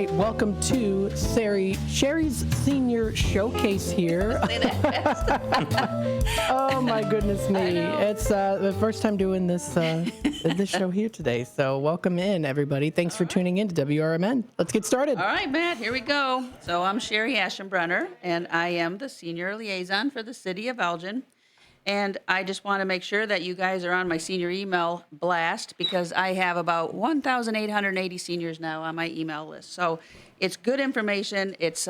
right, welcome to Cherie's Senior Showcase here. Say that fast. Oh my goodness me! It's the first time doing this show here today. So welcome in, everybody. Thanks for tuning in to WRMN. Let's get started. All right, Matt, here we go. So I'm Cherie Aschenbrenner, and I am the senior liaison for the city of Elgin. And I just want to make sure that you guys are on my senior email blast because I have about 1,880 seniors now on my email list. So it's good information. It's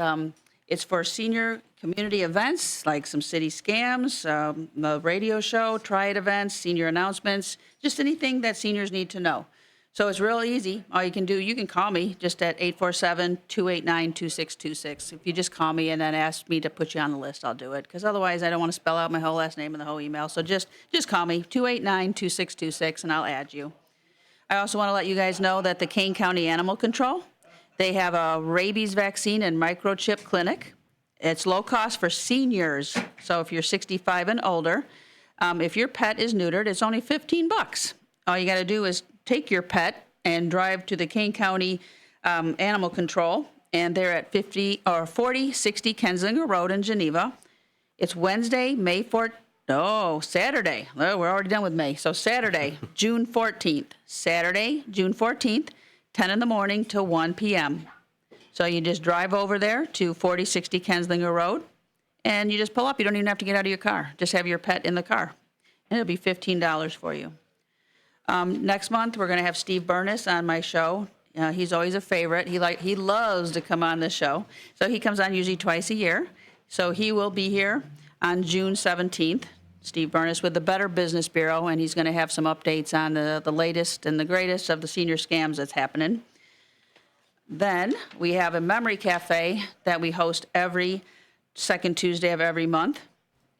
for senior community events like some city scams, the radio show, Try It events, senior announcements, just anything that seniors need to know. So it's real easy. All you can do, you can call me just at 847-289-2626. If you just call me and then ask me to put you on the list, I'll do it. Because otherwise, I don't want to spell out my whole last name and the whole email. So just call me, 289-2626, and I'll add you. I also want to let you guys know that the Kane County Animal Control, they have a rabies vaccine and microchip clinic. It's low cost for seniors. So if you're 65 and older, if your pet is neutered, it's only $15. All you got to do is take your pet and drive to the Kane County Animal Control, and they're at 4060 Kenslinger Road in Geneva. It's Wednesday, Saturday. Oh, we're already done with May. So Saturday, June 14th. Saturday, June 14th, 10 in the morning to 1 p.m. So you just drive over there to 4060 Kenslinger Road, and you just pull up. You don't even have to get out of your car. Just have your pet in the car, and it'll be $15 for you. Next month, we're going to have Steve Burness on my show. He's always a favorite. He loves to come on this show. So he comes on usually twice a year. So he will be here on June 17th, Steve Burness with the Better Business Bureau, and he's going to have some updates on the latest and the greatest of the senior scams that's happening. Then we have a memory cafe that we host every second Tuesday of every month.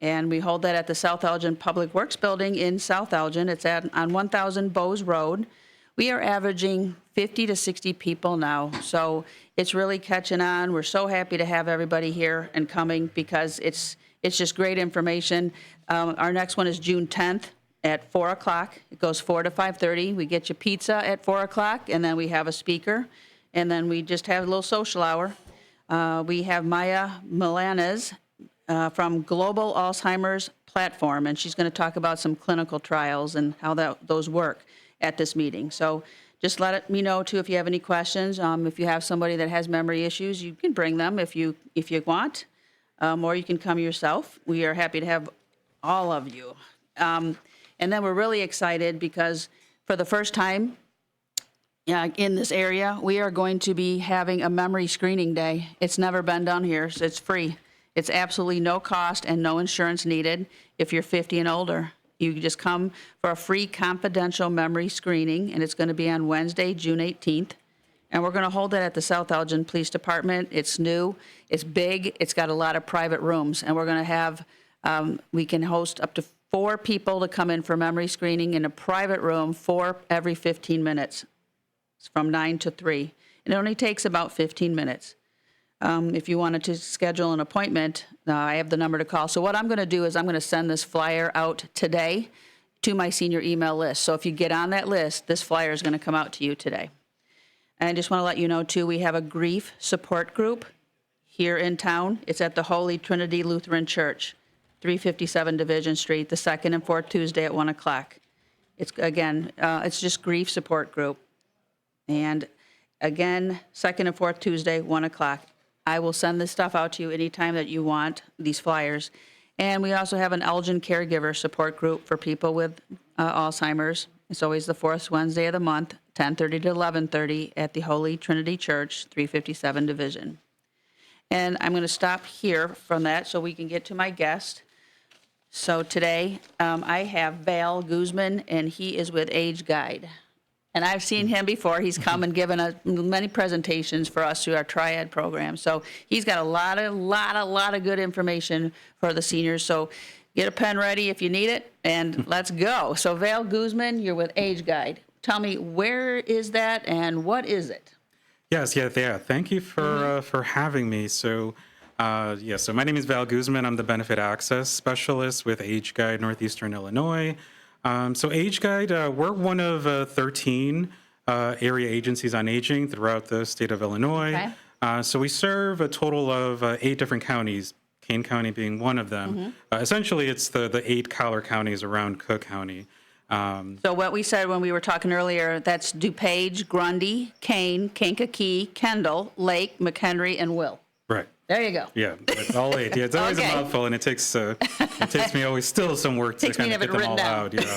And we hold that at the South Elgin Public Works Building in South Elgin. It's on 1000 Bowes Road. We are averaging 50 to 60 people now. So it's really catching on. We're so happy to have everybody here and coming because it's just great information. Our next one is June 10th at 4 o'clock. It goes 4 to 5:30. We get you pizza at 4 o'clock, and then we have a speaker. And then we just have a little social hour. We have Maya Milanez from Global Alzheimer's Platform, and she's going to talk about some clinical trials and how those work at this meeting. So just let me know, too, if you have any questions. If you have somebody that has memory issues, you can bring them if you want, or you can come yourself. We are happy to have all of you. And then we're really excited because for the first time in this area, we are going to be having a memory screening day. It's never been done here, so it's free. It's absolutely no cost and no insurance needed if you're 50 and older. You just come for a free confidential memory screening, and it's going to be on Wednesday, June 18th. And we're going to hold it at the South Elgin Police Department. It's new, it's big, it's got a lot of private rooms, and we're going to have, we can host up to 4 people to come in for memory screening in a private room, 4 every 15 minutes. It's from 9 to 3. And it only takes about 15 minutes. If you wanted to schedule an appointment, I have the number to call. So what I'm going to do is I'm going to send this flyer out today to my senior email list. So if you get on that list, this flyer is going to come out to you today. And I just want to let you know, too, we have a grief support group here in town. It's at the Holy Trinity Lutheran Church, 357 Division Street, the second and fourth Tuesday at 1 o'clock. It's, again, it's just grief support group. And, again, second and fourth Tuesday, 1 o'clock. I will send this stuff out to you anytime that you want, these flyers. And we also have an Elgin caregiver support group for people with Alzheimer's. It's always the fourth Wednesday of the month, 10:30 to 11:30 at the Holy Trinity Church, 357 Division. And I'm going to stop here from that so we can get to my guest. So today I have Val Guzman, and he is with Age Guide. And I've seen him before. He's come and given us many presentations for us through our Triad program. So he's got a lot of good information for the seniors. So get a pen ready if you need it, and let's go. So Val Guzman, you're with Age Guide. Tell me, where is that and what is it? Yes, yeah. Thank you for having me. So, so my name is Val Guzman. I'm the Benefit Access Specialist with Age Guide Northeastern Illinois. So Age Guide, we're one of 13 area agencies on aging throughout the state of Illinois. Okay. So we serve a total of 8 different counties, Kane County being one of them. Essentially, it's the 8 collar counties around Cook County. So what we said when we were talking earlier, that's DuPage, Grundy, Kane, Kankakee, Kendall, Lake, McHenry, and Will. Right. There you go. Yeah, it's all 8. Yeah, it's always Okay. a mouthful, and it takes me always still some work to Takes me kind to of have get it them all written down.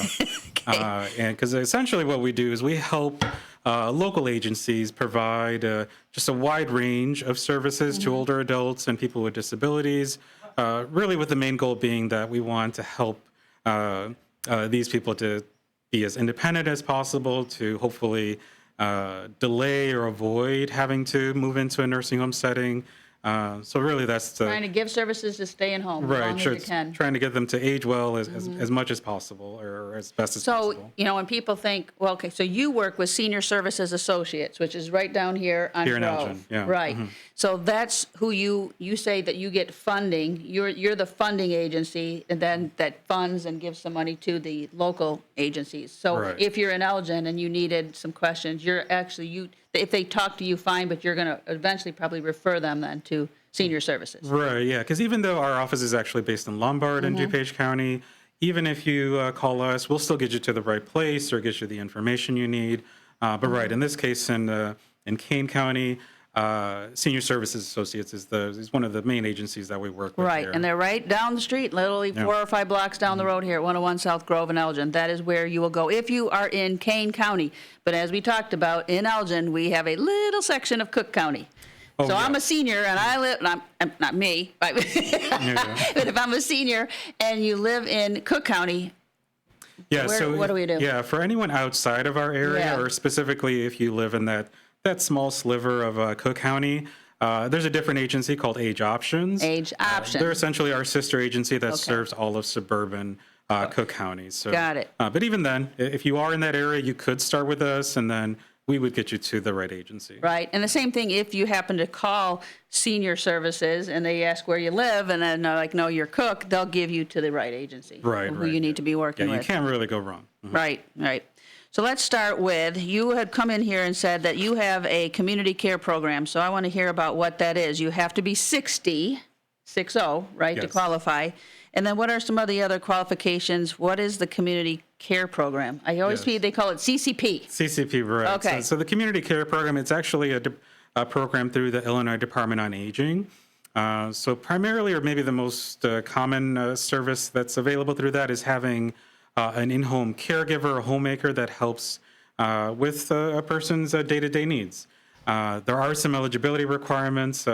out. Yeah. And because essentially what we do is we help local agencies provide just a wide range of services to older adults and people with disabilities, really with the main goal being that we want to help these people to be as independent as possible, to hopefully delay or avoid having to move into a nursing home setting. So really that's the... Trying to give services to stay in home as long Right, as sure. you It's can. trying to get them to age well as much as possible or as best as So, possible. when people think, well, okay, so you work with Senior Services Associates, which is right down here on Here in Grove. Elgin, yeah. Right. So that's who you say that you get funding. You're the funding agency, and then that funds and gives some money to the local agencies. So Right. if you're in Elgin and you needed some questions, you're actually, if they talk to you, fine, but you're going to eventually probably refer them then to Senior Services. Right, yeah, because even though our office is actually based in Lombard and DuPage County, even if you call us, we'll still get you to the right place or get you the information you need. But right, in this case, in Kane County, Senior Services Associates is one of the main agencies that we work with Right, here. and they're right down the street, literally 4 or 5 blocks down the road here at 101 South Grove in Elgin. That is where you will go if you are in Kane County. But as we talked about, in Elgin, we have a little section of Cook County. Oh, So yeah. I'm a senior, and I live, and I'm not me, but but if I'm a senior and you live in Cook County, Yeah, so what do we do? Yeah, for anyone outside of our area, Yeah. or specifically if you live in that small sliver of Cook County, there's a different agency called Age Options. Age Options. They're essentially our sister agency that Okay. serves all of suburban Cook County. So, Got it. But even then, if you are in that area, you could start with us, and then we would get you to the right agency. right? And the same thing if you happen to call Senior Services and they ask where you live, and then they're like, no, you're Cook, they'll give you to the right agency. Right, Who right, you need yeah. to be working Yeah, you with. can't really go wrong. Mhm. Right. So let's start with, you had come in here and said that you have a community care program. So I want to hear about what that is. You have to be 60, right, to Yes. qualify. And then what are some of the other qualifications? What is the community care program? I always Yes. see they call it CCP. CCP, right. Okay. So the community care program, it's actually a program through the Illinois Department on Aging. So primarily, or maybe the most common service that's available through that is having an in-home caregiver, a homemaker that helps with a person's day-to-day needs. There are some eligibility requirements.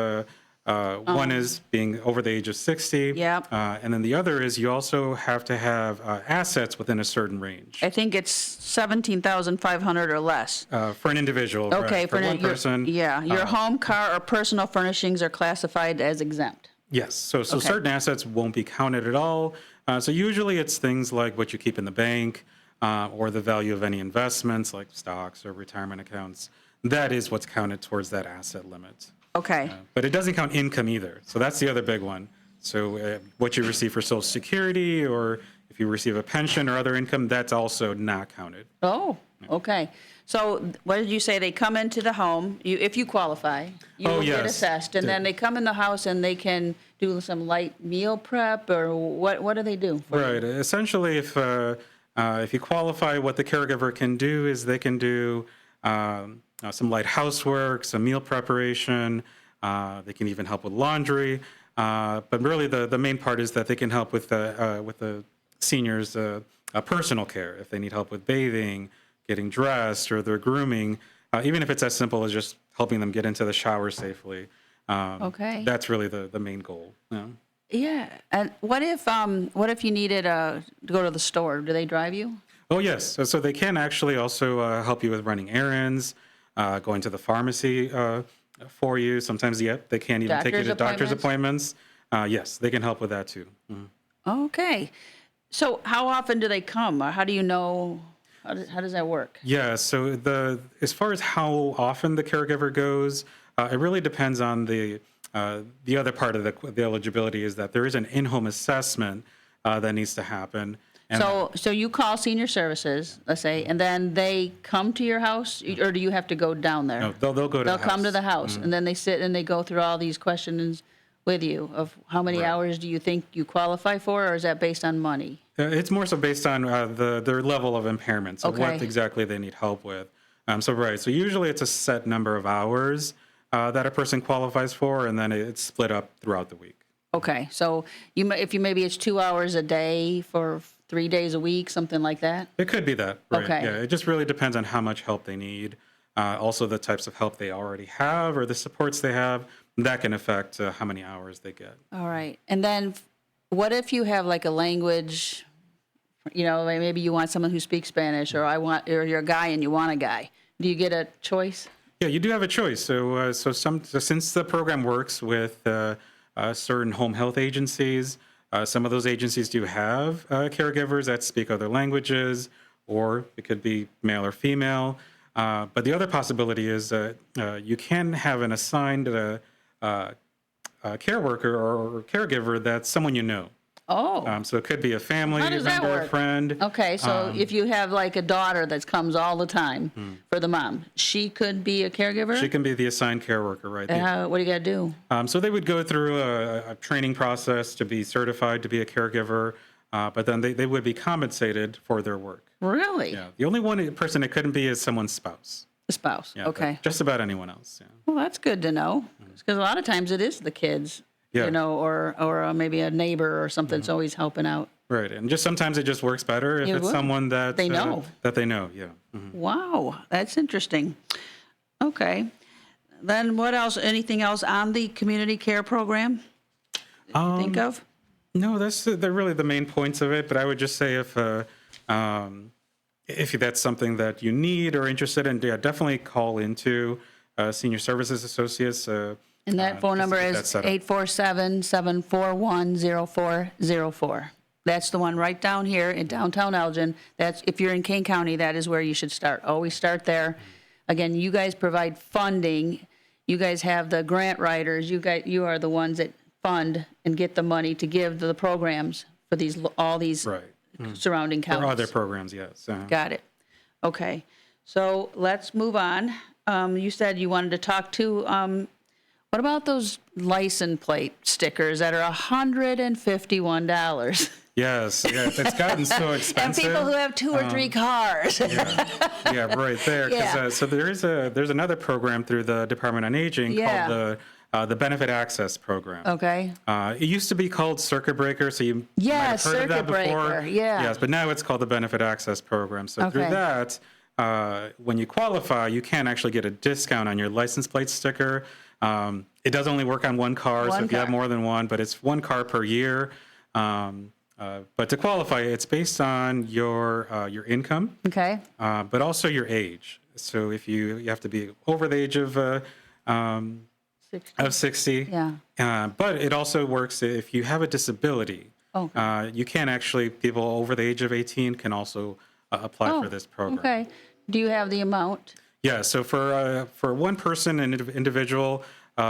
One is being over the age of 60. Yep. And then the other is you also have to have assets within a certain range. I think it's 17,500 or less. For an individual, right. Okay, For one person. your home, car, or personal furnishings are classified as exempt. Yes, so Okay. certain assets won't be counted at all. So usually it's things like what you keep in the bank or the value of any investments like stocks or retirement accounts. That is what's counted towards that asset limit. Okay. But it doesn't count income either. So that's the other big one. So what you receive for Social Security or if you receive a pension or other income, that's also not counted. Oh, okay. So what did you say? They come into the home, if you qualify, you Oh, will get yes. assessed, and then they come in the house and they can do some light meal prep, or what do they do? Right. Essentially, if you qualify, what the caregiver can do is they can do some light housework, some meal preparation. They can even help with laundry. But really, the main part is that they can help with the seniors' personal care if they need help with bathing, getting dressed, or their grooming. Even if it's as simple as just helping them get into the shower safely. Okay. That's really the main goal. Yeah. Yeah. And what if you needed to go to the store? Do they drive you? Oh, yes. So they can actually also help you with running errands, going to the pharmacy for you. Sometimes, they can even take you to doctor's appointments. Yes, they can help with that too. Mhm. Okay. So how often do they come, or how do you know? How does that work? Yeah, so as far as how often the caregiver goes, it really depends on the other part of the eligibility is that there is an in-home assessment that needs to happen. And So you call senior services, let's say, and then they come to your house, or do you have to go down there? no, they'll go to They'll the come to house. the house, and then they sit and they go through all these questions with you of how many Right. hours do you think you qualify for, or is that based on money? It's more so based on their level of impairment, so what Okay. exactly they need help with. So usually it's a set number of hours that a person qualifies for, and then it's split up throughout the week. Okay, so if you maybe it's 2 hours a day for 3 days a week, something like that? It could be that, right? Okay. Yeah, it just really depends on how much help they need. Also, the types of help they already have or the supports they have, that can affect how many hours they get. All right. And then what if you have like a language, maybe you want someone who speaks Spanish, or you're a guy and you want a guy. Do you get a choice? Yeah, you do have a choice. Since the program works with certain home health agencies, some of those agencies do have caregivers that speak other languages, or it could be male or female. But the other possibility is you can have an assigned care worker or caregiver that's someone you know. Oh, So it could be a family How does that member, a work? friend. okay. So if you have like a daughter that comes all the time for the mom, she could be a caregiver? She can be the assigned care worker, right? What do you got to do? So they would go through a training process to be certified to be a caregiver, but then they would be compensated for their work. Really? Yeah. The only one person it couldn't be is someone's spouse. The spouse. Yeah, but Okay. just about anyone else. Yeah. Well, that's good to know, because a lot of times it is the kids, Yeah. or maybe a neighbor or something that's always helping out. Right. And just sometimes it just works better if It it's would. someone that They know. That they know. Yeah. Mhm. Wow, that's interesting. Okay. Then what else? Anything else on the community care program that you think of? No, they're really the main points of it. But I would just say if that's something that you need or interested in, yeah, definitely call into Senior Services Associates. And that phone just to number get that is set up. 847-741-0404. That's the one right down here in downtown Elgin. That's, if you're in Kane County, that is where you should start. Always start there. Again, you guys provide funding. You guys have the grant writers. You are the ones that fund and get the money to give to the programs for all these Right. surrounding Or counties. other programs, yes. Got it. Okay. So let's move on. You said you wanted to talk to, what about those license plate stickers that are $151? Yes, yeah, it's gotten so And expensive. people who have 2 or 3 cars. Yeah, right there. 'Cause, Yeah. so there's another program through the Department on Aging Yeah. called the Benefit Access Program. Okay. It used to be called Circuit Breaker, so you Yeah, might have heard of that Circuit before. Breaker, yeah. Yes, but now it's called the Benefit Access Program. So through Okay. that, when you qualify, you can actually get a discount on your license plate sticker. It does only work on one car, so One if you have car. more than one, but it's one car per year. But to qualify, it's based on your income, Okay. but also your age. So if you have to be over the age of 60. Yeah. But it also works if you have a disability. Oh. You can actually, people over the age of 18 can also apply for this program. Okay. Do you have the amount? Yeah, so for one person, an individual,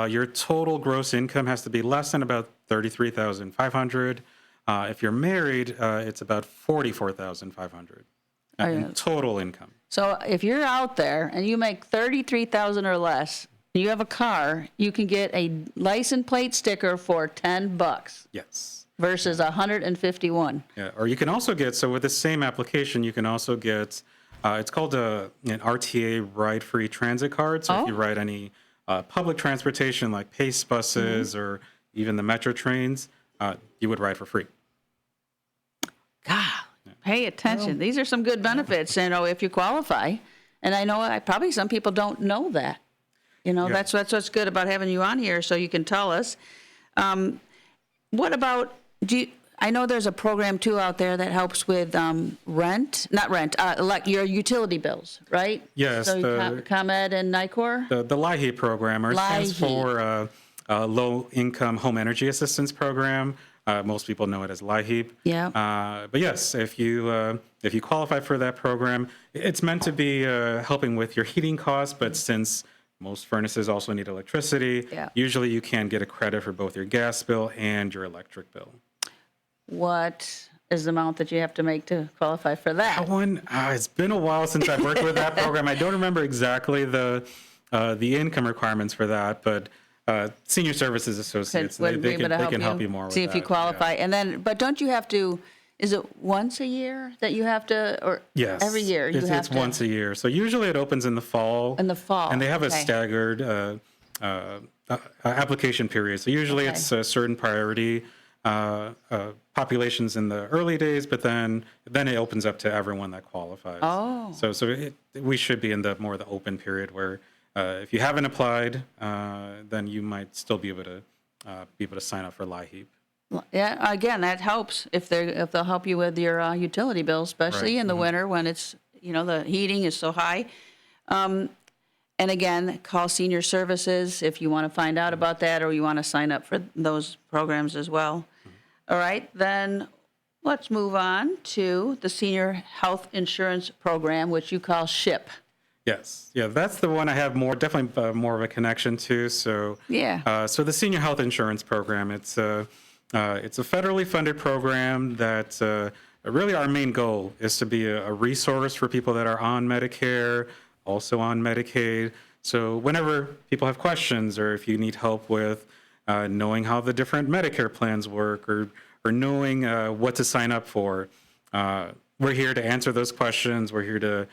your total gross income has to be less than about $33,500. If you're married, it's about $44,500 in total income. So if you're out there and you make $33,000 or less, you have a car, you can get a license plate sticker for $10 Yes. versus $151. Yeah, or you can also get, so with the same application, you can also get, it's called an RTA ride-free transit card. So if you ride any public transportation like PACE buses or even the metro trains, you would ride for free. God, pay attention. These are some good benefits, if you qualify. And I know probably some people don't know that. That's what's good about having you on here, so you can tell us. What about, I know there's a program too out there that helps with like your utility bills, right? Yes, So ComEd and NICOR? The LIHEAP program, or it stands LIHEAP. for Low Income Home Energy Assistance Program. Most people know it as LIHEAP. Yeah. But yes, if you qualify for that program, it's meant to be helping with your heating costs. But since most furnaces also need electricity, usually you can get a credit for both your gas bill and your electric bill. What is the amount that you have to make to qualify for that? That one, it's been a while since I've worked with that program. I don't remember exactly the income requirements for that, but Senior Services Associates, they can help you more with that. See if you qualify. And then, but don't you have to, is it once a year that you have to, or Yes. every year you have It's to? once a year. So usually it opens in the fall. In the fall, And they have a okay. staggered application period. So usually Okay. it's a certain priority populations in the early days, but then it opens up to everyone that qualifies. Oh. So we should be in the open period where if you haven't applied, then you might still be able to sign up for LIHEAP. Yeah, again, that helps if they'll help you with your utility bills, especially Right, in the winter when it's, the heating is so high. And again, call Senior Services if you want to find out about that or you want to sign up for those programs as well. All right, then let's move on to the Senior Health Insurance Program, which you call SHIP. Yes, yeah, that's the one I have definitely more of a connection to. So Yeah. so the Senior Health Insurance Program, it's a federally funded program that really our main goal is to be a resource for people that are on Medicare, also on Medicaid. So whenever people have questions or if you need help with knowing how the different Medicare plans work or knowing what to sign up for, we're here to answer those questions. We're here to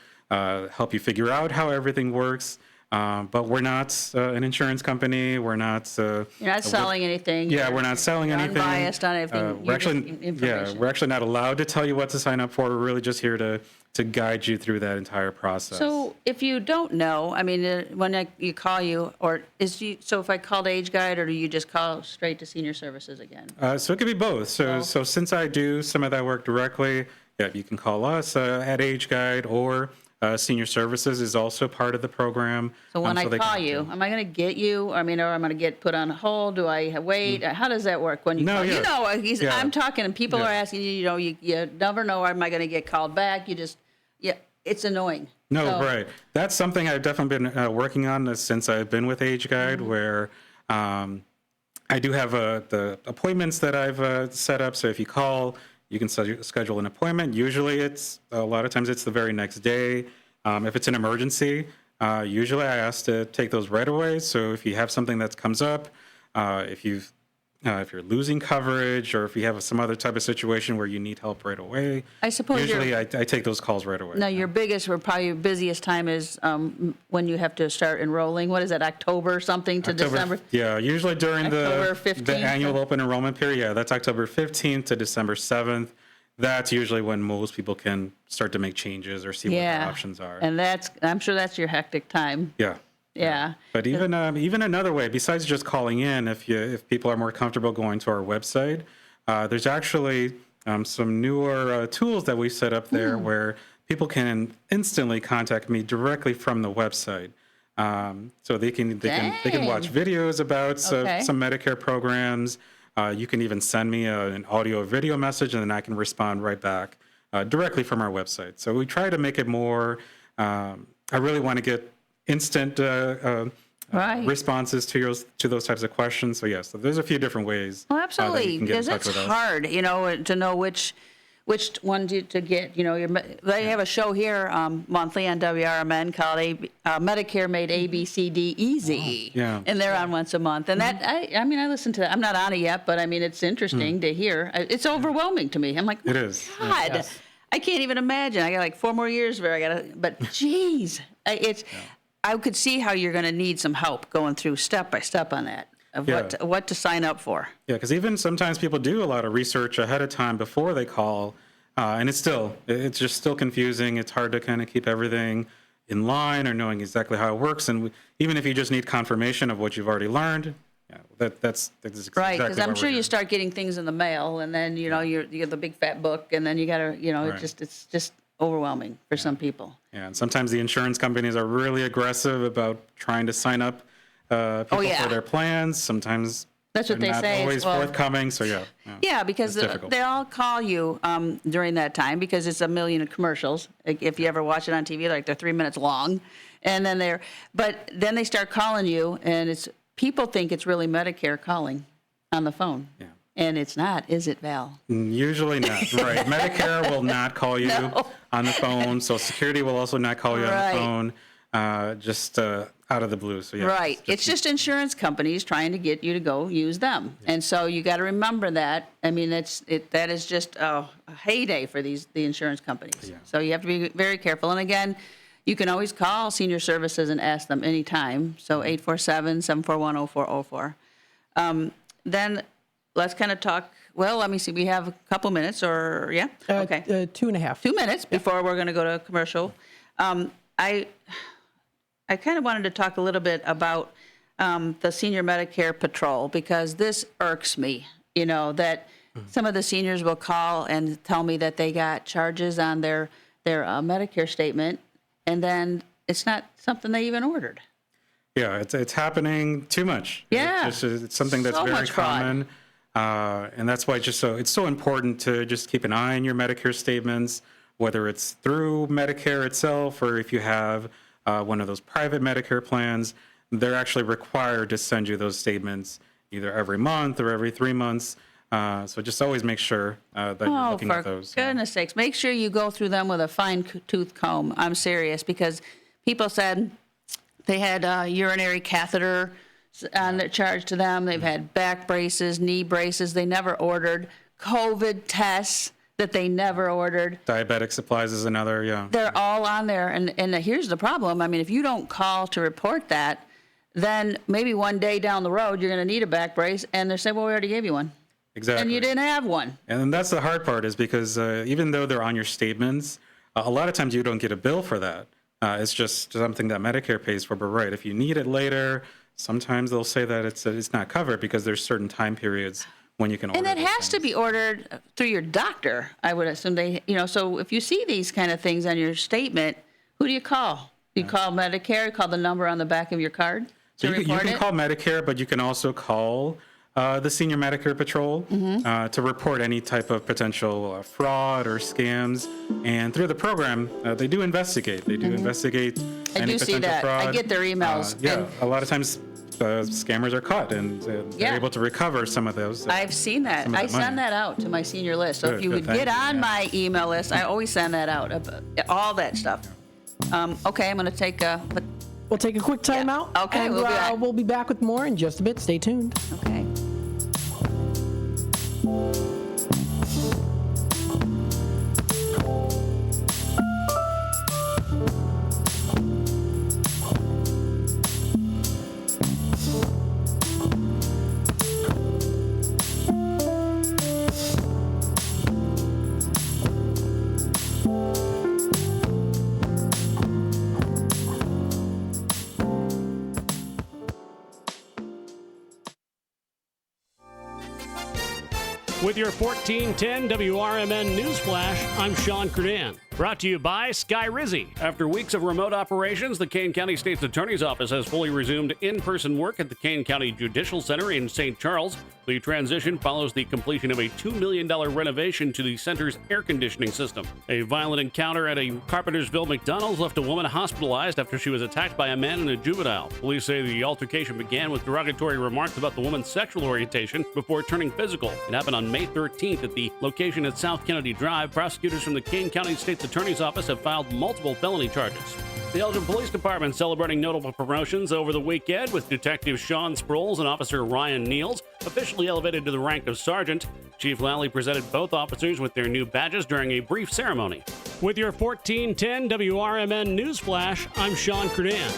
help you figure out how everything works. But we're not an insurance company. We're not. You're not selling anything. Yeah, we're not selling You're anything. unbiased on anything. We're actually, we're actually not allowed to tell you what to sign up for. We're really just here to guide you through that entire process. So if you don't know, I mean, when you call you, so if I called Age Guide, or do you just call straight to Senior Services again? So it could be both. So since I do some of that work directly, yeah, you can call us at Age Guide, or Senior Services is also part of the program. So when I they call can- you, am I going to get you? I mean, or am I going to get put on hold? Do I wait? How does that work when you No, call? yeah. Yeah. I'm talking, and people Yeah. are asking you. You never know. Am I going to get called back? It's annoying. No, So- right. That's something I've definitely been working on since I've been with Age Guide, where I do have the appointments that I've set up. So if you call, you can schedule an appointment. Usually a lot of times it's the very next day. If it's an emergency, usually I ask to take those right away. So if you have something that comes up, if you're losing coverage, or if you have some other type of situation where you need help right away, I suppose usually I take those calls right away. Now, your biggest, or probably your busiest time is when you have to start enrolling. What is that, October or something to December? Yeah, usually during October the 15th? annual open enrollment period. Yeah, that's October 15th to December 7th. That's usually when most people can start to make changes or see what their options are. And I'm sure that's your hectic time. Yeah. Yeah. But even another way, besides just calling in, if people are more comfortable going to our website, there's actually some newer tools that we set up there where people can instantly contact me directly from the website. So they can watch videos about some Medicare programs. You can even send me an audio or video message, and then I can respond right back directly from our website. So we try to make it more. I really want to get instant responses to those types of questions. So yes, so there's a few different ways. Well, that absolutely, you can get in because touch it's with us. hard, to know which one to get. They have a show here monthly on WRMN called Medicare Made ABCD Easy. Yeah. And they're on once a month. And that, I listen to that. I'm not on it yet, but I mean, it's interesting to hear. It's overwhelming to me. I'm like, It is. Yeah. God, Yes. I can't even imagine. I got like 4 more years where but geez, I could see how you're going to need some help going through step by step on that of what to sign up for. Yeah, because even sometimes people do a lot of research ahead of time before they call, and it's just still confusing. It's hard to kind of keep everything in line or knowing exactly how it works. And even if you just need confirmation of what you've already learned, that's exactly Right, because I'm what sure we're you doing. start getting things in the mail, and then you get the big fat book, and then you got to Right. it's just overwhelming for some people. Yeah, and sometimes the insurance companies are really aggressive about trying to sign up people for their plans. Sometimes That's what they're they not say. always forthcoming. So Yeah, because It's difficult. they all call you during that time because it's a million of commercials. Like if you ever watch it on TV, they're 3 minutes long, and then then they start calling you, and people think it's really Medicare calling on the phone. Yeah. And it's not, is it, Val? Usually not, right. Medicare will not call you on the phone. Social Security will also not call you on the phone, just out of the blue. So, yeah. Right. It's just insurance companies trying to get you to go use them. Yeah. And so you got to remember that. I mean, that is just a heyday for the insurance companies. Yeah. So you have to be very careful. And again, you can always call Senior Services and ask them anytime. So 847-741-0404. Then let's kind of talk. Well, let me see. We have a couple minutes, or yeah, okay, 2.5. 2 minutes before we're going to go to commercial. I kind of wanted to talk a little bit about the Senior Medicare Patrol, because this irks me. You know that some of the seniors will call and tell me that they got charges on their Medicare statement, and then it's not something they even ordered. Yeah, it's happening too much. Yeah, it's something that's very common. And that's why it's so important to just keep an eye on your Medicare statements, whether it's through Medicare itself or if you have one of those private Medicare plans. They're actually required to send you those statements either every month or every 3 months. So just always make sure that you're looking at those. For goodness sakes, make sure you go through them with a fine-tooth comb. I'm serious, because people said they had a urinary catheter charged to them. They've had back braces, knee braces they never ordered, COVID tests that they never ordered. Diabetic supplies is another, yeah. They're all on there. And here's the problem. I mean, if you don't call to report that, then maybe one day down the road you're going to need a back brace, and they say, well, we already gave you one. Exactly. And you didn't have one. And that's the hard part, is because even though they're on your statements, a lot of times you don't get a bill for that. It's just something that Medicare pays for. But right, if you need it later, sometimes they'll say that it's not covered because there's certain time periods when you can order. And it has to be ordered through your doctor, I would assume. So if you see these kind of things on your statement, who do you call? Do you call Medicare? You call the number on the back of your card? So you can call Medicare, but you can also call the Senior Medicare Patrol to report any type of potential fraud or scams. And through the program, they do investigate. They do investigate any potential fraud. I get their emails. A lot of times scammers are caught, and they're able to recover some of those. I've seen that. I send that out to my senior list. So if you would get on my email list, I always send that out, all that stuff. Okay, I'm going to take We'll take a quick time out. Okay, and we'll be back with more in just a bit. Stay tuned. Okay. With your 1410 WRMN News Flash, I'm Sean Credan. Brought to you by Sky Rizzi. After weeks of remote operations, the Kane County State's Attorney's Office has fully resumed in-person work at the Kane County Judicial Center in St. Charles. The transition follows the completion of a $2 million renovation to the center's air conditioning system. A violent encounter at a Carpentersville McDonald's left a woman hospitalized after she was attacked by a man and a juvenile. Police say the altercation began with derogatory remarks about the woman's sexual orientation before turning physical. It happened on May 13th at the location at South Kennedy Drive. Prosecutors from the Kane County State's Attorney's Office have filed multiple felony charges. The Elgin Police Department celebrating notable promotions over the weekend, with Detective Sean Sproles and Officer Ryan Niels officially elevated to the rank of sergeant. Chief Lally presented both officers with their new badges during a brief ceremony. With your 1410 WRMN News Flash, I'm Sean Credan.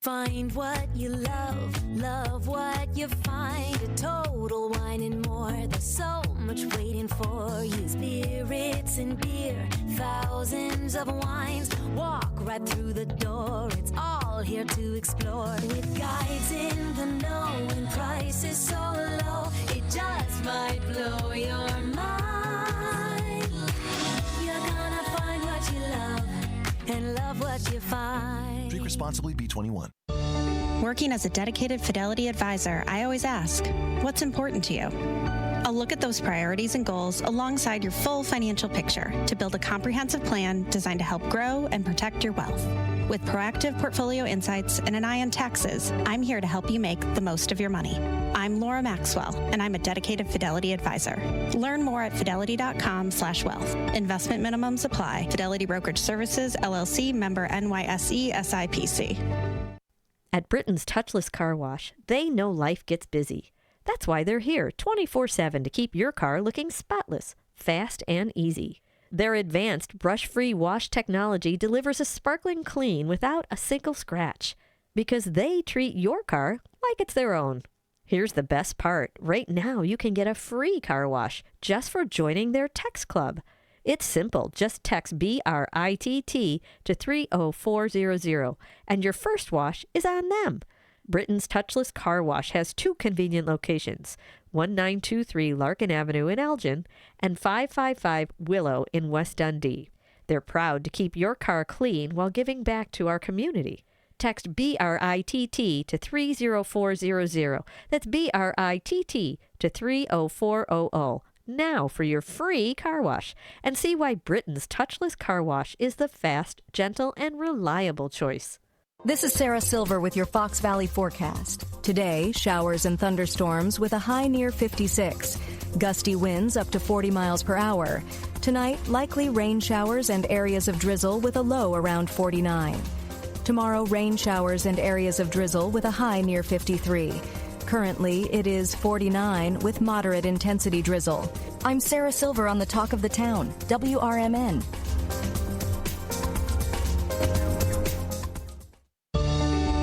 Find what you love what you find. A Total Wine and More. There's so much waiting for you. Spirits and beer, thousands of wines. Walk right through the door. It's all here to explore. With guides in the know and prices so low, it just might blow your mind. You're gonna find what you love and love what you find. Drink responsibly, B21. Working as a dedicated Fidelity advisor, I always ask, what's important to you? I'll look at those priorities and goals alongside your full financial picture to build a comprehensive plan designed to help grow and protect your wealth. With proactive portfolio insights and an eye on taxes, I'm here to help you make the most of your money. I'm Laura Maxwell, and I'm a dedicated Fidelity advisor. Learn more at fidelity.com/wealth. Investment minimums apply. Fidelity Brokerage Services, LLC, member NYSE, SIPC. At Britain's Touchless Car Wash, they know life gets busy. That's why they're here 24/7 to keep your car looking spotless, fast, and easy. Their advanced brush-free wash technology delivers a sparkling clean without a single scratch, because they treat your car like it's their own. Here's the best part. Right now, you can get a free car wash just for joining their text club. It's simple. Just text BRITT to 30400, and your first wash is on them. Britain's Touchless Car Wash has 2 convenient locations, 1923 Larkin Avenue in Elgin and 555 Willow in West Dundee. They're proud to keep your car clean while giving back to our community. Text BRITT to 30400. That's BRITT to 30400. Now for your free car wash, and see why Britain's Touchless Car Wash is the fast, gentle, and reliable choice. This is Sarah Silver with your Fox Valley forecast. Today, showers and thunderstorms with a high near 56. Gusty winds up to 40 miles per hour. Tonight, likely rain showers and areas of drizzle with a low around 49. Tomorrow, rain showers and areas of drizzle with a high near 53. Currently, it is 49 with moderate intensity drizzle. I'm Sarah Silver on the Talk of the Town, WRMN.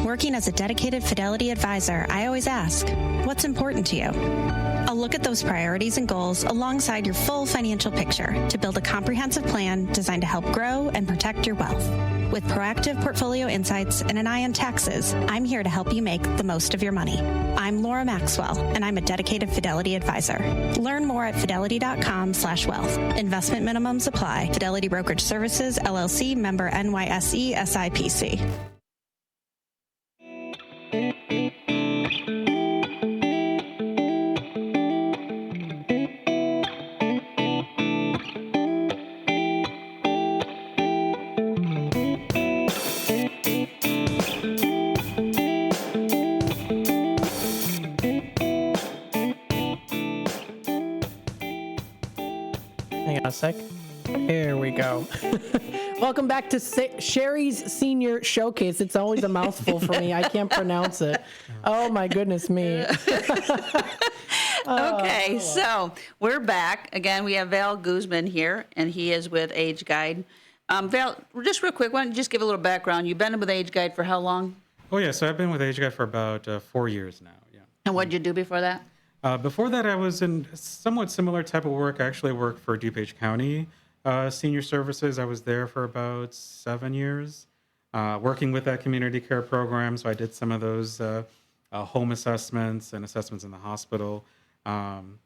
Working as a dedicated Fidelity advisor, I always ask, what's important to you? I'll look at those priorities and goals alongside your full financial picture to build a comprehensive plan designed to help grow and protect your wealth. With proactive portfolio insights and an eye on taxes, I'm here to help you make the most of your money. I'm Laura Maxwell, and I'm a dedicated Fidelity advisor. Learn more at fidelity.com/wealth. Investment minimums apply. Fidelity Brokerage Services, LLC, member NYSE, SIPC. Hang on a sec. Here we go. Welcome back to Cherie's Senior Showcase. It's always a mouthful for me. I can't pronounce it. Oh, my goodness me. Okay, so we're back. Again, we have Val Guzman here, and he is with Age Guide. Val, just real quick, why don't you just give a little background? You've been with Age Guide for how long? Oh, yeah. So I've been with Age Guide for about 4 years now. Yeah. And what did you do before that? Before that, I was in somewhat similar type of work. I actually worked for DuPage County Senior Services. I was there for about 7 years, working with that community care program. So I did some of those home assessments and assessments in the hospital, and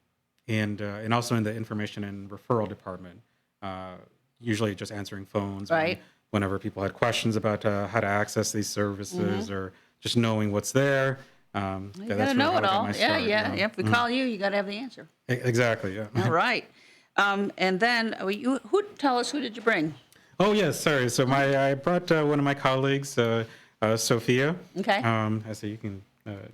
also in the information and referral department. Usually just answering phones. Right. Whenever people had questions about how to access these services, or just knowing what's there. You got to know it all. Yeah. If we call you, you got to have the answer. Exactly. Yeah. All right. And then, tell us, who did you bring? Oh, yes. Sorry. So I brought one of my colleagues, Sophia. Okay. So you can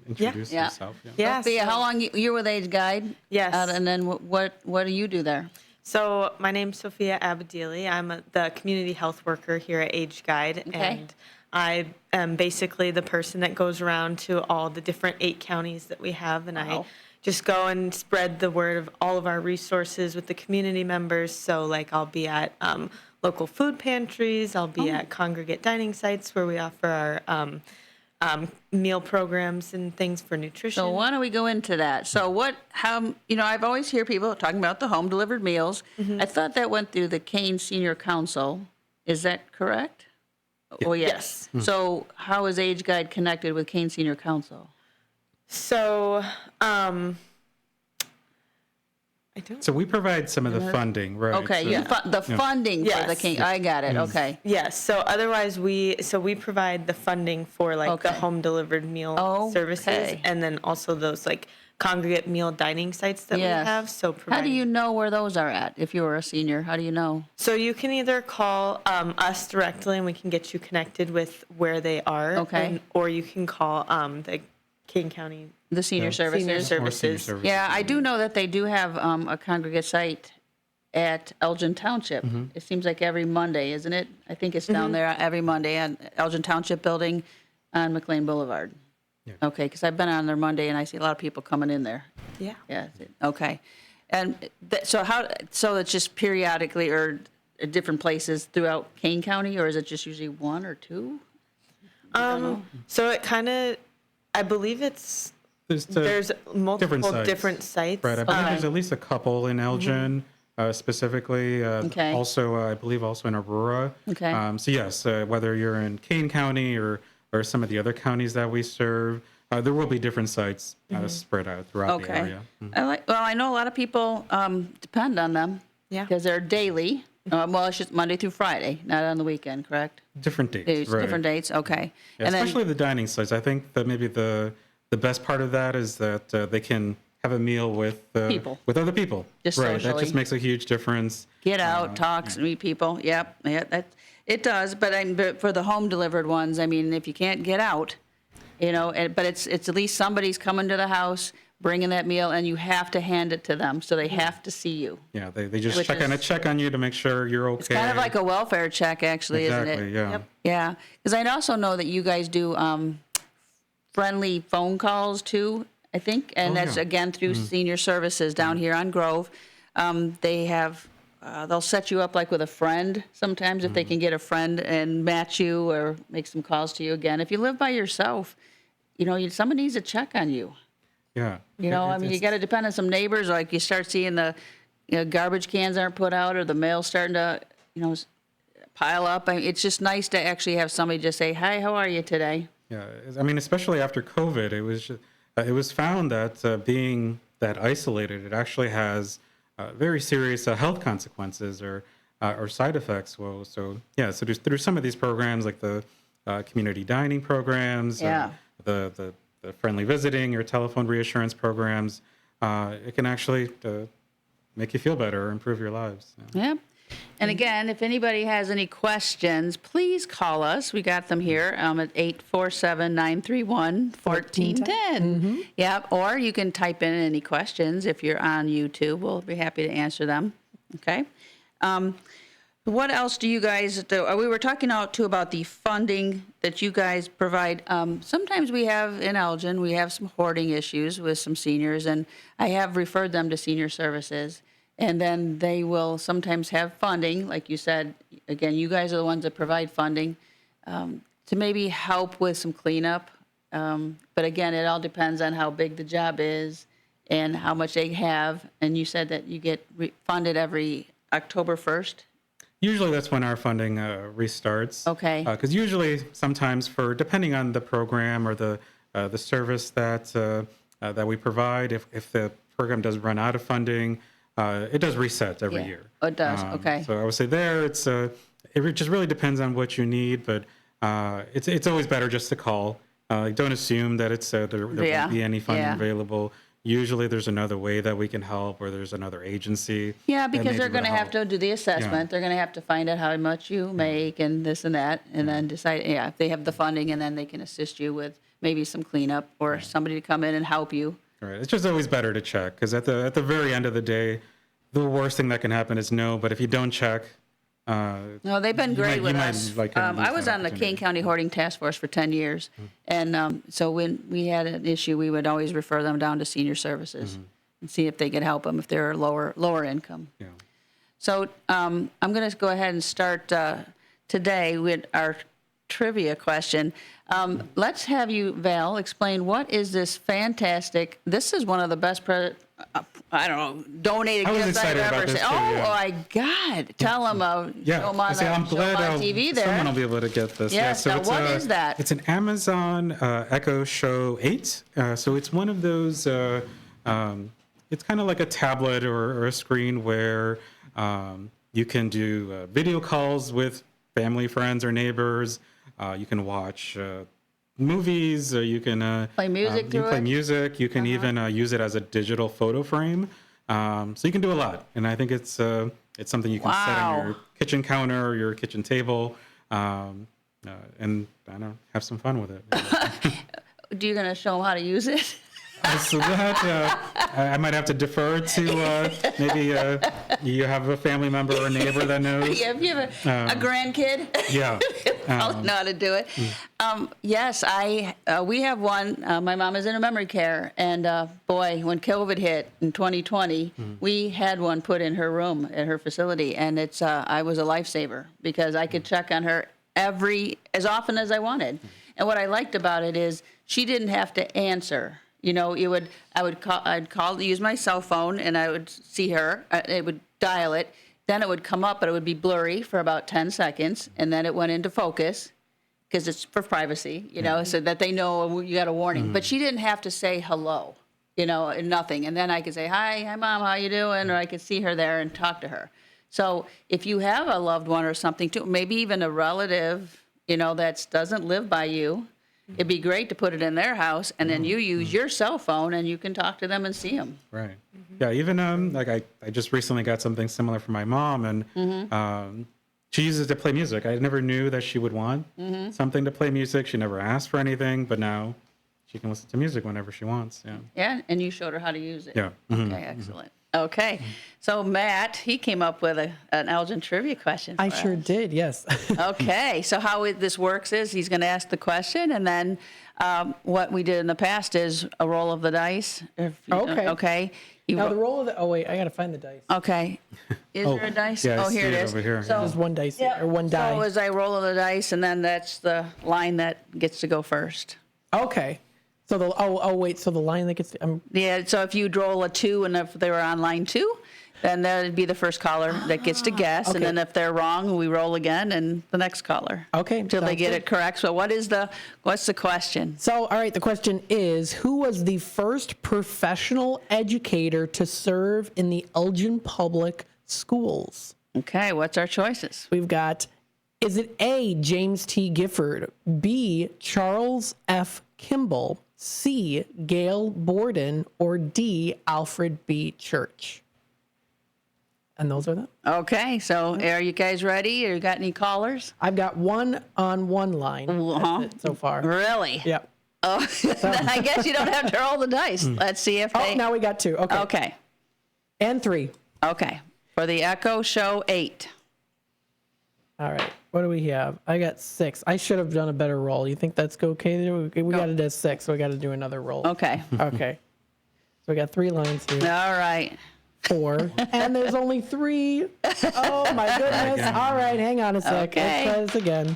introduce yourself. Yeah. Yeah. Sophia, how long you're with Age Guide? Yes. And then what do you do there? So my name's Sophia Abadili. I'm the community health worker here at Age Guide, and I am basically the person that goes around to all the different 8 counties that we have, and I just go and spread the word of all of our resources with the community members. So, like, I'll be at local food pantries, I'll be at congregate dining sites where we offer our meal programs and things for nutrition. So why don't we go into that? So I've always hear people talking about the home delivered meals. I thought that went through the Kane Senior Council. Is that correct? Oh, yes. So how is Age Guide connected with Kane Senior Council? So, So we provide some of the funding, right? Okay, so, funding for the King. I got it. Okay. yes. So otherwise, we provide the funding for the home delivered meal services, and then also those like congregate meal dining sites that Yes. we have. So How do providing- you know where those are at? If you were a senior, how do you know? So you can either call us directly and we can get you connected with where they are. Okay. Or you can call the King County The senior services? Senior Or senior Services. services. Yeah, I do know that they do have a congregate site at Elgin Township. It seems like every Monday, isn't it? I think it's down there every Monday at Elgin Township Building on McLean Boulevard. Yeah. Okay, because I've been on there Monday and I see a lot of people coming in there. Yeah. Yeah, okay. And so it's just periodically or at different places throughout Kane County, or is it just usually one or two? So it kind of, I believe there's multiple different sites. Right. I believe there's at least a couple in Elgin. Specifically, Okay. also I believe also in Aurora. Okay. So yes, whether you're in Kane County or some of the other counties that we serve, there will be different sites spread out throughout the Okay. area. I know a lot of people depend on them. Yeah. Because they're daily. Well, it's just Monday through Friday, not on the weekend, correct? Different dates, It's right? different dates, okay. Yeah, especially the dining sites. I think that maybe the best part of that is that they can have a meal with People. with other people. Just right. That socially. just makes a huge difference. Get out, talk, meet people. Yep, it does. But for the home delivered ones, I mean, if you can't get out, but it's at least somebody's coming to the house, bringing that meal, and you have to hand it to them, so they have to see you. Yeah, they just Which check on you to make sure you're okay. It's kind of like a welfare check, actually, exactly, isn't it? yeah. Yep. Yeah, because I also know that you guys do friendly phone calls too, I think, and that's yeah. again through senior services down here on Grove. They have, they'll set you up like with a friend sometimes if they can get a friend and match you or make some calls to you again. If you live by yourself, someone needs to check on you. Yeah. I mean, you got to depend on some neighbors. Like you start seeing the garbage cans aren't put out or the mail's starting to, pile up. I mean, it's just nice to actually have somebody just say, "Hi, how are you today?" Yeah, I mean, especially after COVID, it was found that being that isolated, it actually has very serious health consequences or side effects. Well, so through some of these programs like the community dining programs, Yeah. the friendly visiting or telephone reassurance programs, it can actually make you feel better or improve your lives. Yeah. Yeah. And again, if anybody has any questions, please call us. We got them here at 847-931-1410. Yep. Or you can type in any questions if you're on YouTube. We'll be happy to answer them. Okay. What else do you guys do? We were talking too about the funding that you guys provide. Sometimes we have in Elgin, we have some hoarding issues with some seniors, and I have referred them to senior services. And then they will sometimes have funding, like you said. Again, you guys are the ones that provide funding to maybe help with some cleanup. But again, it all depends on how big the job is and how much they have. And you said that you get funded every October 1st. Usually that's when our funding restarts. Okay. Because usually, sometimes depending on the program or the service that we provide, if the program does run out of funding, it does reset every year. It does. Okay. So I would say it just really depends on what you need, but it's always better just to call. Don't assume that there won't be any funding available. Usually there's another way that we can help, or there's another agency. Yeah, that because may they're be able going to have to help. do the assessment. Yeah. They're going to have to find out how much you make and this and that, and then decide, if they have the funding, and then they can assist you with maybe some cleanup or somebody to come in and help you. Right. It's just always better to check, because at the very end of the day, the worst thing that can happen is no. But if you don't check, No, they've been great with us. I was on the Kane County Hoarding Task Force for 10 years, and so when we had an issue, we would always refer them down to senior services and see if they could help them if they're lower income. Yeah. So I'm going to go ahead and start today with our trivia question. Let's have you, Val, explain what is this fantastic. This is one of the best donated I was gifts I've excited ever about this seen. too, Oh yeah. my God! Tell them, show them on, I'm glad TV there. someone will be able to get this. Yes, Yeah, now what is that? It's an Amazon Echo Show 8. So it's one of those. It's kind of like a tablet or a screen where you can do video calls with family, friends, or neighbors. You can watch movies, or you can Play music you through can play it? music. You can even use it as a digital photo frame. So you can do a lot, and I think it's something you can set on Wow. your kitchen counter, or your kitchen table, and I don't know, have some fun with it. Do you going to show them how to use it? So that I might have to defer to maybe you have a family member or a neighbor that knows. Yeah, if you have a grandkid, Yeah. probably know how to do it. Yes, we have one. My mom is in a memory care, and boy, when COVID hit in 2020, we had one put in her room at her facility, and I was a lifesaver because I could check on her as often as I wanted. And what I liked about it is she didn't have to answer. You know, I'd use my cell phone, and I would see her. It would dial it. Then it would come up, but it would be blurry for about 10 seconds, and then it went into focus because it's for privacy, you know, so that they know you got a warning. But she didn't have to say hello, you know, and nothing. And then I could say, hi, Mom, how you doing? Or I could see her there and talk to her. So if you have a loved one or something, too, maybe even a relative, you know, that doesn't live by you, it'd be great to put it in their house, and then you use your cell phone, and you can talk to them and see them. Right. Yeah. Even like I just recently got something similar for my mom, and she uses it to play music. I never knew that she would want something to play music. She never asked for anything, but now she can listen to music whenever she wants. Yeah. Yeah, and you showed her how to use it. Yeah. Okay, excellent. Okay, so Matt, he came up with an Elgin trivia question for I us. sure did, yes. Okay, so how this works is he's going to ask the question, and then what we did in the past is a roll of the dice. Okay. Okay. Now the roll of the, oh wait, I got to find the dice. Okay. Is there a dice? Yeah, I Oh, see here it it is. over here. So, There's one dice, yeah, or one die. So as I roll of the dice, and then that's the line that gets to go first. Okay. So wait, so the line that gets, Yeah, so if you roll a 2 and if they were on line 2, then that would be the first caller that gets to guess. okay. And then if they're wrong, we roll again and the next caller. Okay, Until they sounds get good. it correct. So what's the question? So, all right, the question is, who was the first professional educator to serve in the Elgin Public Schools? Okay, what's our choices? We've got, is it A, James T. Gifford, B, Charles F. Kimball, C, Gail Borden, or D, Alfred B. Church? And those are them. Okay, so are you guys ready? Or you got any callers? I've got one on one line That's it so far. Really? Yep. Oh, then I guess you don't have to roll the dice. Let's see if Oh, they... now we got 2. Okay. Okay, And 3. okay. For the Echo Show 8. All right. What do we have? I got 6. I should have done a better roll. You think that's okay? We got it as 6, so we got to do another roll. Okay. Okay. So we got 3 lines here. All right. 4. And there's only 3. Oh, my goodness. All right. Hang on a sec. Okay. Let's try this again.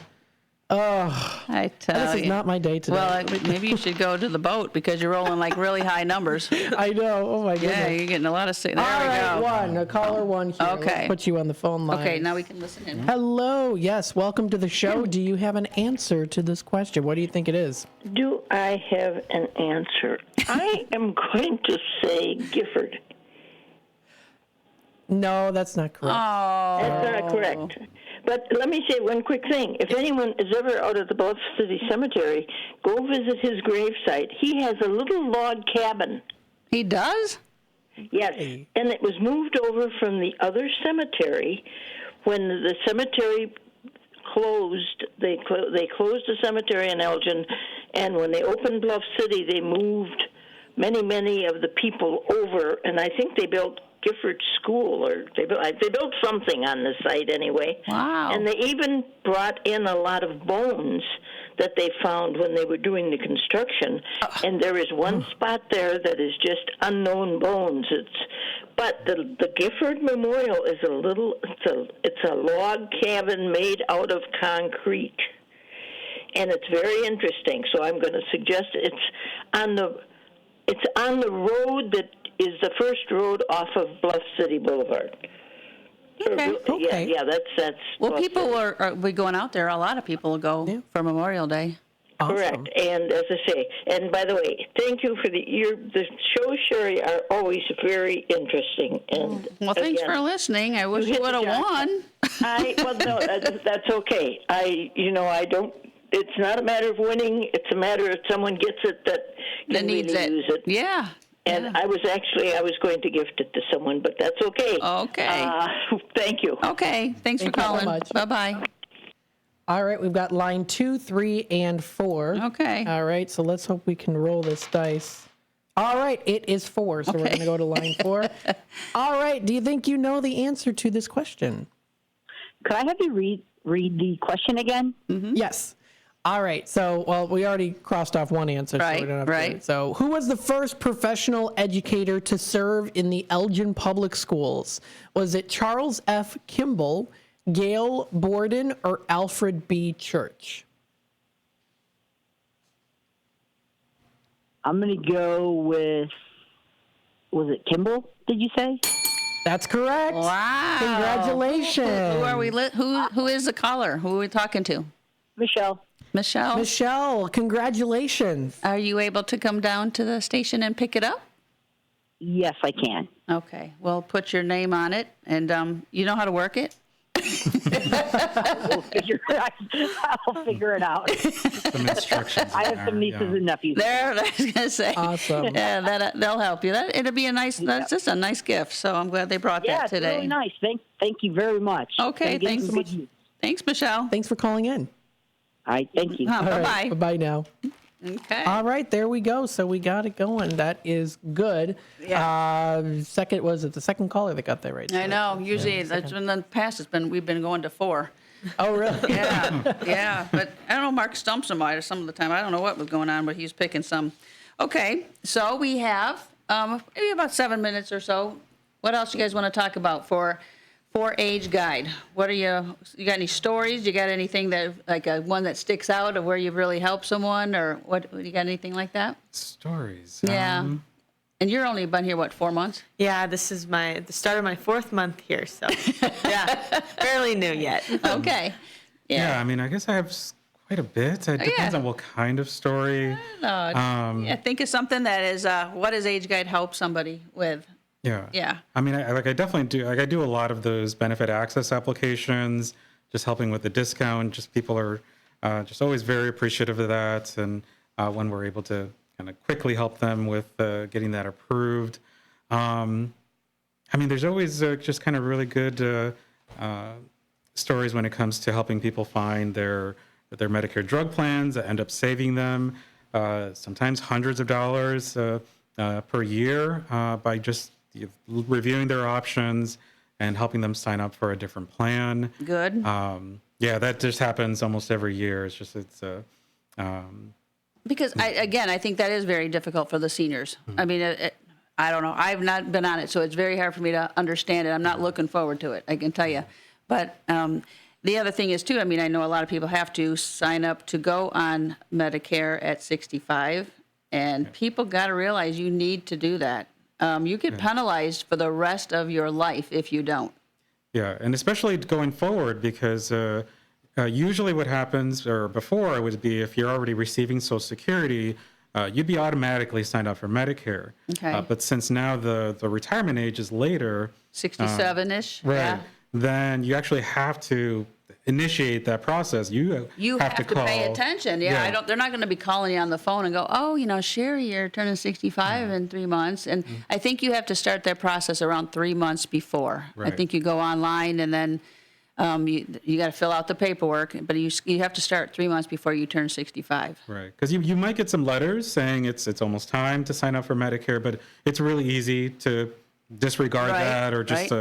Oh, I tell this you. is not my day today. Well, maybe you should go to the boat because you're rolling like really high numbers. I know. Oh, my goodness. Yeah, you're getting a lot of... There All we right. go. One. A caller 1 here. Okay. Let's put you on the phone line. Okay, now we can listen in. Hello. Yes. Welcome to the show. Do you have an answer to this question? What do you think it is? Do I have an answer? I am going to say Gifford. No, that's not correct. Oh. That's not correct. But let me say one quick thing. If anyone is ever out at the Bluff City Cemetery, go visit his gravesite. He has a little log cabin. He does? Yes, and it was moved over from the other cemetery when the cemetery closed. They closed the cemetery in Elgin, and when they opened Bluff City, they moved many of the people over, and I think they built Gifford School, or they built something on the site anyway. Wow. And they even brought in a lot of bones that they found when they were doing the construction. And there is one spot there that is just unknown bones. But the Gifford Memorial is it's a log cabin made out of concrete. And it's very interesting. So I'm going to suggest it's on the road that is the first road off of Bluff City Boulevard. Okay. Yeah, that's. Well, Bluff people City. are we going out there. A lot of people go for Memorial Day. Correct. Awesome. And as I say, and by the way, thank you for the shows, Cherie, are always very interesting. And Well, thanks again, for listening. I wish you hit would the have jackpot. won. Well, no, that's okay. I don't. it's not a matter of winning. It's a matter of someone gets it that can needs really it. use it. Yeah. And I was going to gift it to someone, but that's okay. Okay. Thank you. Okay. Thanks for you so calling. much. Bye-bye. All right, we've got line 2, 3, and 4. Okay. All right, so let's hope we can roll this dice. All right, it is 4, so we're going to go to line 4. All right, do you think you know the answer to this question? Could I have you read the question again? Mm-hmm. Yes. All right, so, well, we already crossed off one answer, so we don't have to. So, who was the first professional educator to serve in the Elgin Public Schools? Was it Charles F. Kimball, Gail Borden, or Alfred B. Church? I'm going to go with, was it Kimball, did you say? That's correct. Wow. Congratulations. Who are we? Who is the caller? Who are we talking to? Michelle. Michelle? Michelle, congratulations. Are you able to come down to the station and pick it up? Yes, I can. Okay. Well, put your name on it, and you know how to work it? I'll figure it out. Some instructions. I have some nieces and nephews. There, I was going to say. Awesome. Yeah, they'll help you. It'll be a nice, that's just a nice gift, so I'm glad they brought Yeah, that it's today. really nice. Thank you very much. Okay, Again, thanks. some good news. Thanks, Michelle. Thanks for calling in. All right, thank you. All Bye-bye. right, bye-bye now. Okay. All right, there we go. So we got it going. That is good. Yeah. Second, was it the second caller that got that right? I know. Usually, that's in the past, we've been going to 4. Oh, really? Yeah. But I don't know, Mark stumps some of the time. I don't know what was going on, but he's picking some. Okay, so we have maybe about 7 minutes or so. What else you guys want to talk about for age guide? What are you got any stories? You got anything that, like one that sticks out of where you've really helped someone, or what, you got anything like that? Stories. Yeah. And you're only been here, 4 months? Yeah, this is the start of my 4th month here, so yeah, fairly new yet. Okay. Yeah, I mean, I guess I have quite a bit. It depends on what kind of story. Yeah, think of something that is, what does Age Guide help somebody with? Yeah. Yeah. I mean, I definitely do. I do a lot of those benefit access applications, just helping with the discount. Just people are just always very appreciative of that. And when we're able to kind of quickly help them with getting that approved. I mean, there's always just kind of really good stories when it comes to helping people find their Medicare drug plans that end up saving them sometimes hundreds of dollars per year by just reviewing their options and helping them sign up for a different plan. Good. Yeah, that just happens almost every year. It's just because I think that is very difficult for the seniors. I mean, I don't know. I've not been on it, so it's very hard for me to understand it. I'm not looking forward to it, I can tell you. But the other thing is, too, I mean, I know a lot of people have to sign up to go on Medicare at 65, and people got to realize you need to do that. You get penalized for the rest of your life if you don't. Yeah, and especially going forward, because usually what happens, or before, it would be if you're already receiving Social Security, you'd be automatically signed up for Medicare. Okay. But since now the retirement age is later, 67-ish. right, Yeah. then you actually have to initiate that process. You have to call. Pay attention. Yeah, they're not going to be calling you on the phone and go, oh, Cherie, you're turning 65 in 3 months. And I think you have to start that process around 3 months before. Right. I think you go online and then you got to fill out the paperwork, but you have to start 3 months before you turn 65. Right, because you might get some letters saying it's almost time to sign up for Medicare, but it's really easy to disregard that or just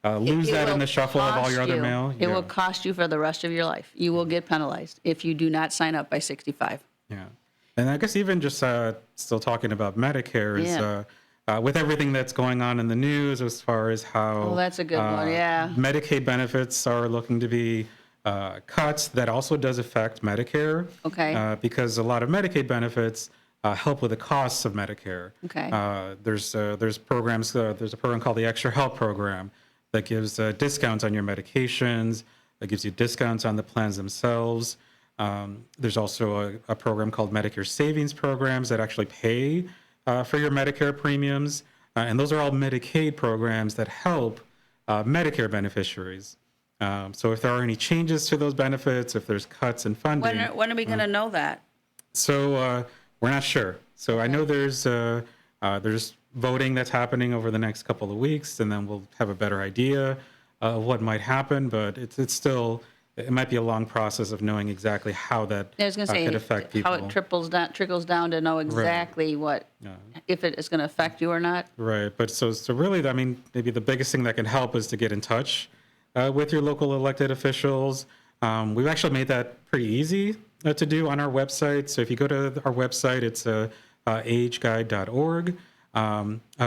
lose that in the shuffle of all your other mail. It will cost you for the rest of your life. You will get penalized if you do not sign up by 65. Yeah. And I guess even just still talking about Medicare is with everything that's going on in the news as far as how that's a good one, Medicaid benefits are looking to be cut. That also does affect Medicare. Okay. Because a lot of Medicaid benefits help with the costs of Medicare. Okay. There's programs. There's a program called the Extra Help Program that gives discounts on your medications, that gives you discounts on the plans themselves. There's also a program called Medicare Savings Programs that actually pay for your Medicare premiums. And those are all Medicaid programs that help Medicare beneficiaries. So if there are any changes to those benefits, if there's cuts in funding. When are we going to know that? So we're not sure. So I know there's voting that's happening over the next couple of weeks, and then we'll have a better idea of what might happen. But it's still, it might be a long process of knowing exactly how that I was going to say could affect people. how it trickles down to know exactly what, if it is going to affect you or not. Right. But so really, I mean, maybe the biggest thing that can help is to get in touch with your local elected officials. We've actually made that pretty easy to do on our website. So if you go to our website, it's ageguide.org.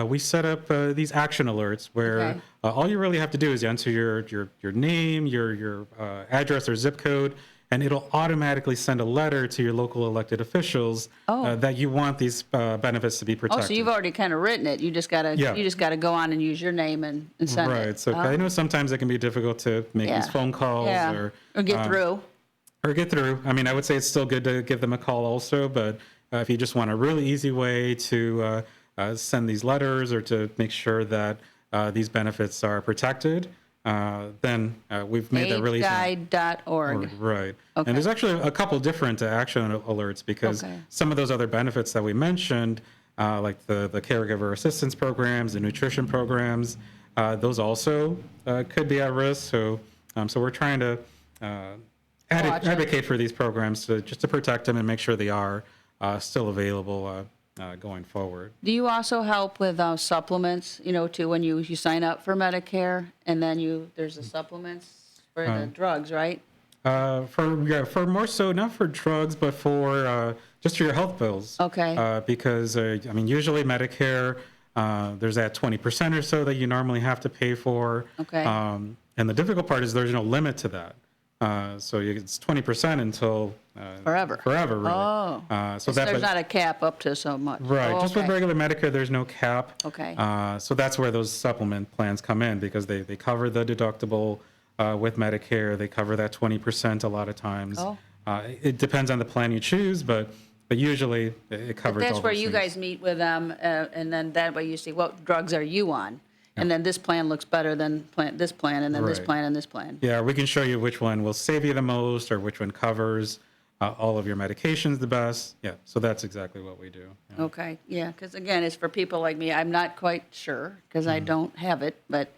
We set up these action alerts where all you really have to do is enter your name, your address or zip code, and it'll automatically send a letter to your local elected officials that you want these benefits to be protected. Oh, so you've already kind of written it. You just gotta go on and use your name and send it. Right. So I know sometimes it can be difficult to make these phone calls or get through. I mean, I would say it's still good to give them a call also, but if you just want a really easy way to send these letters or to make sure that these benefits are protected, then we've made that really easy. Ageguide.org. Right. Okay. And there's actually a couple different action alerts because some of those other benefits that we mentioned, like the caregiver assistance programs, the nutrition programs, those also could be at risk. So we're trying to advocate for these programs just to protect them and make sure they are still available going forward. Do you also help with supplements, to when you sign up for Medicare and then there's the supplements for the drugs, right? For more so, not for drugs, but for just for your health bills. Okay. Because, usually Medicare, there's that 20% or so that you normally have to pay for. Okay. And the difficult part is there's no limit to that. So it's 20% until forever. Forever, really. Oh. So there's not a cap up to so much. Right. Oh, Just with regular Medicare, there's no cap. Okay. So that's where those supplement plans come in because they cover the deductible with Medicare. They cover that 20% a lot of times. Oh. It depends on the plan you choose, but usually it covers all That's where those you things. guys meet with them, and then that way you see what drugs are you on. And then this plan looks better than this plan, and then this Right. plan, and this plan. Yeah, we can show you which one will save you the most or which one covers all of your medications the best. Yeah, so that's exactly what we do. Yeah. Okay, yeah, because again, it's for people like me. I'm not quite sure because Mm-hmm. I don't have it, but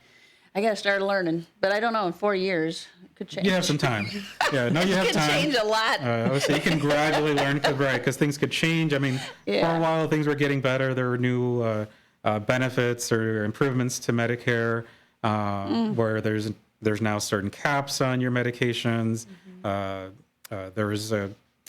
I got to start learning. But I don't know, in 4 years, it could change. You have some time. Yeah, no, you have It can time. change a lot. Obviously, you can gradually learn, because things could change. I mean, for a while, things were getting better. There were new benefits or improvements to Medicare where there's now certain caps on your medications. There was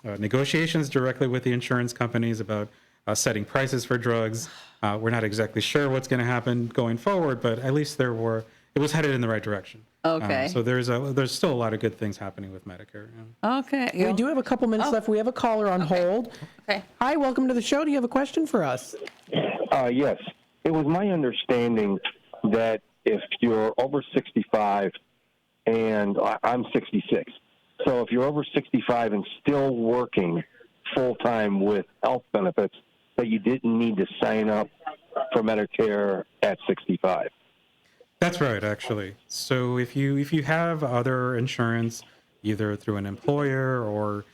negotiations directly with the insurance companies about setting prices for drugs. We're not exactly sure what's going to happen going forward, but at least it was headed in the right direction. Okay. So there's still a lot of good things happening with Medicare. Yeah. Okay. We do have a couple minutes left. We have a caller on hold. Okay. Hi, welcome to the show. Do you have a question for us? Yes. It was my understanding that if you're over 65, and I'm 66, so if you're over 65 and still working full-time with health benefits, that you didn't need to sign up for Medicare at 65. That's right, actually. So if you have other insurance, either through an employer or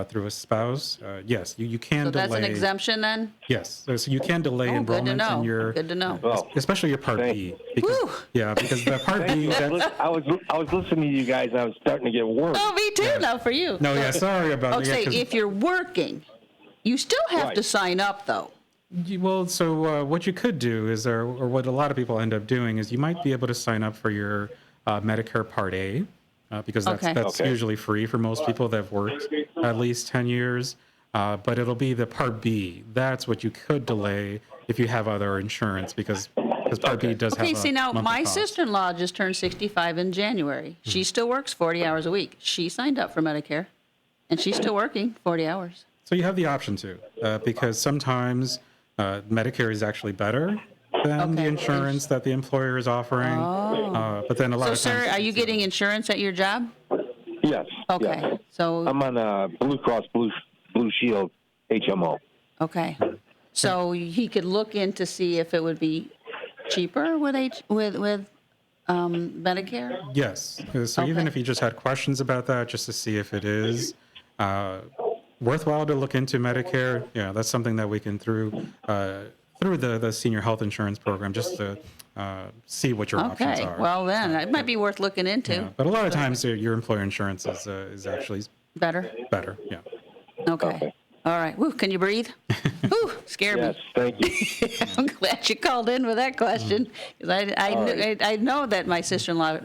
through a spouse, yes, you can So delay. that's an exemption then? Yes, so you can delay Oh, good to enrollment know. in your, Good to know. especially your Part B. Because, because the Part B. I was listening to you guys, and I was starting to get worried. Oh, me too. No, for you. No, yeah, sorry about I'll that. say 'Cause- if you're working, you still have to Right. sign up though. Well, so what you could do is, or what a lot of people end up doing is, you might be able to sign up for your Medicare Part A, because that's usually free for most people that have worked at least 10 years. But it'll be the Part B. That's what you could delay if you have other insurance, because Part B does have Okay, a see now, monthly my cost. sister-in-law just turned 65 in January. She still works 40 hours a week. She signed up for Medicare, and she's still working 40 hours. So you have the option to, because sometimes Medicare is actually better than the insurance that the employer is offering. But then a lot So, of times. sir, are you getting insurance at your job? Yes. Okay, yes. so I'm on Blue Cross Blue Shield HMO. okay, so he could look in to see if it would be cheaper with Medicare? Yes. So even if you just had questions about that, just to see if it is worthwhile to look into Medicare, yeah, that's something that we can through the senior health insurance program, just to see what your options Okay, are. well then, it might be worth looking into. Yeah, but a lot of times your employer insurance is actually Better? better. Yeah. Okay. All right. Woo, can you breathe? Woo, scared Yes, me. thank you. I'm glad you called in with that question, because I know that my sister-in-law,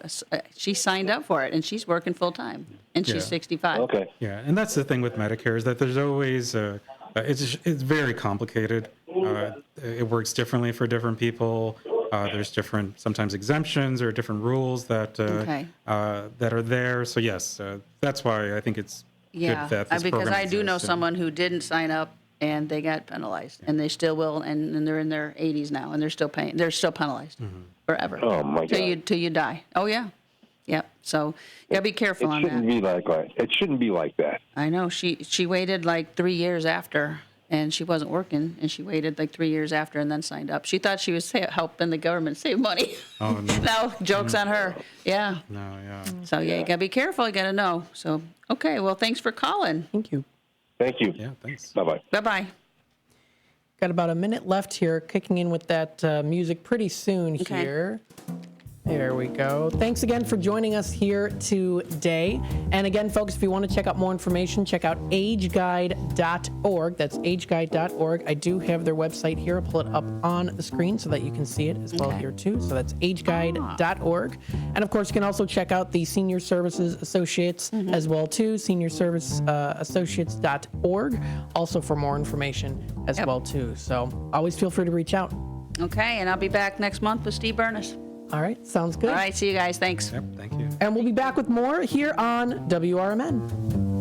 she signed up for it, and she's working full-time, and she's Yeah. 65. Okay. Yeah, and that's the thing with Medicare is that there's always it's very complicated. It works differently for different people. There's different sometimes exemptions or different rules that that are there. So yes, that's why I think it's Yeah, good that this because program I do know exists. someone who didn't sign up, and they got penalized, and they still will, and they're in their 80s now, and they're still paying. They're still penalized forever. Oh, my God. Till you die. Oh yeah, yep. So you gotta be careful It on shouldn't that. be like that. It shouldn't be like that. I know she waited like 3 years after, and she wasn't working, and she waited like 3 years after, and then signed up. She thought she was helping the government save money. Oh no. No, joke's on her. Yeah. No, yeah. So yeah, you gotta be careful. You gotta know. So okay, well, thanks for calling. Thank you. Thank you. Yeah, thanks. Bye-bye. Bye bye. Got about a minute left here, kicking in with that music pretty soon Okay. here. There we go. Thanks again for joining us here today. And again, folks, if you want to check out more information, check out ageguide.org. That's ageguide.org. I do have their website here. I'll pull it up on the screen so that you can see it as well here too. So that's ageguide.org. And of course, you can also check out the Senior Services Associates as well too, seniorserviceassociates.org, also for more information as well too. So always feel free to reach out. Okay, and I'll be back next month with Steve Burness. All right, sounds good. All right, see you guys. Thanks. Yep, thank you. And we'll be back with more here on WRMN.